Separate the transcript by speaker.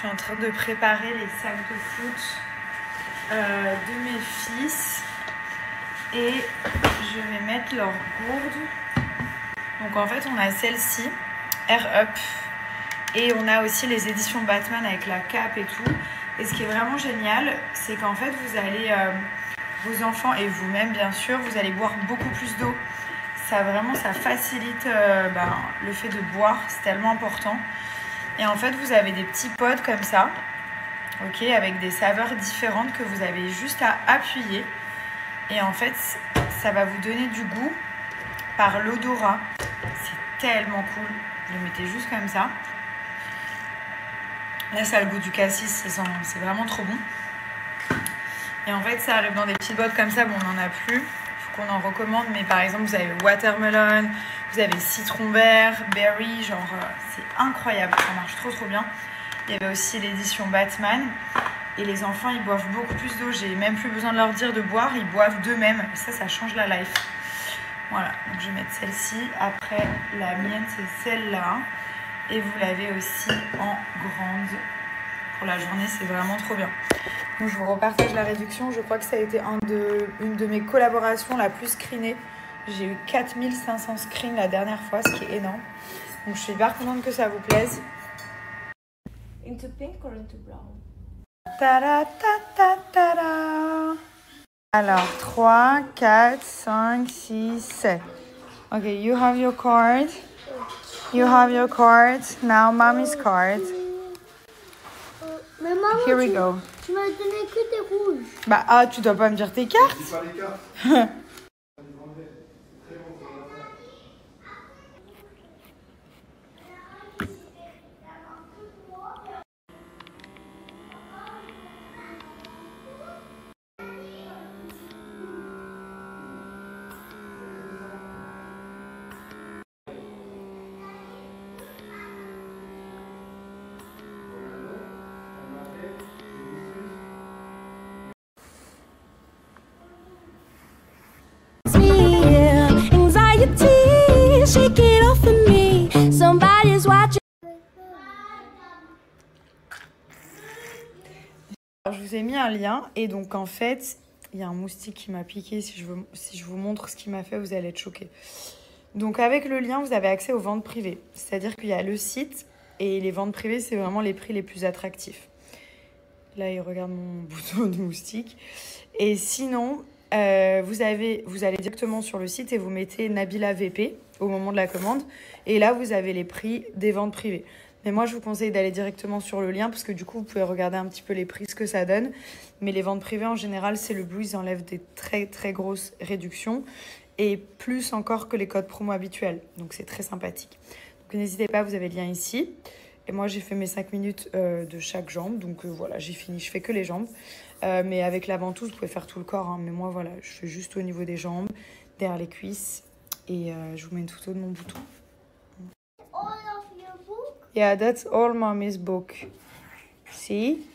Speaker 1: suis en train de préparer les sacs de foot de mes fils et je vais mettre leur gourde. Donc en fait on a celle-ci, Air Up, et on a aussi les éditions Batman avec la cape et tout. Et ce qui est vraiment génial, c'est qu'en fait vous allez, vos enfants et vous-même bien sûr, vous allez boire beaucoup plus d'eau. Ça vraiment, ça facilite le fait de boire, c'est tellement important. Et en fait, vous avez des petits pods comme ça, ok, avec des saveurs différentes que vous avez juste à appuyer. Et en fait, ça va vous donner du goût par l'odorat. C'est tellement cool. Vous le mettez juste comme ça. Là, ça a le goût du cassis, c'est vraiment trop bon. Et en fait, ça arrive dans des petites boîtes comme ça. Bon, on n'en a plus. Qu'on en recommande, mais par exemple vous avez watermelon, vous avez citron vert, berry, genre c'est incroyable, ça marche trop bien. Il y avait aussi l'édition Batman et les enfants ils boivent beaucoup plus d'eau, j'ai même plus besoin de leur dire de boire, ils boivent d'eux-mêmes et ça change la life. Voilà, donc je vais mettre celle-ci, après la mienne c'est celle-là et vous l'avez aussi en grande pour la journée, c'est vraiment trop bien. Donc je vous repartage la réduction, je crois que ça a été une de mes collaborations la plus screenée. J'ai eu 4500 screens la dernière fois, ce qui est énorme. Donc je suis hyper contente que ça vous plaise.
Speaker 2: Into pink or into brown?
Speaker 1: Ta-da, ta-ta, ta-da. Alors 3, 4, 5, 6, 7. Ok, you have your card. You have your card. Now mommy's card.
Speaker 2: Mais maman,
Speaker 1: Here we go.
Speaker 2: Tu m'as donné que des rouges.
Speaker 1: Bah, tu dois pas me dire tes cartes.
Speaker 3: Tu pas les cartes.
Speaker 4: Shake it off of me. Somebody's watching.
Speaker 1: Alors, je vous ai mis un lien et donc en fait, il y a un moustique qui m'a piqué. Si je vous montre ce qu'il m'a fait, vous allez être choqués. Donc avec le lien, vous avez accès aux ventes privées. C'est-à-dire qu'il y a le site et les ventes privées, c'est vraiment les prix les plus attractifs. Là, il regarde mon bouton de moustique. Et sinon, vous allez directement sur le site et vous mettez Nabila VP au moment de la commande. Et là, vous avez les prix des ventes privées. Mais moi, je vous conseille d'aller directement sur le lien parce que du coup, vous pouvez regarder un petit peu les prix, ce que ça donne. Mais les ventes privées, en général, c'est le Blue. Ils enlèvent des très grosses réductions et plus encore que les codes promo habituels. Donc, c'est très sympathique. Donc, n'hésitez pas, vous avez le lien ici. Et moi, j'ai fait mes 5 minutes de chaque jambe. Donc, voilà, j'ai fini. Je fais que les jambes. Mais avec la ventouse, vous pouvez faire tout le corps. Hein. Mais moi, voilà, je fais juste au niveau des jambes, derrière les cuisses. Et je vous mets une photo de mon bouton.
Speaker 2: All of your book?
Speaker 1: Yeah, that's all mommy's book. See?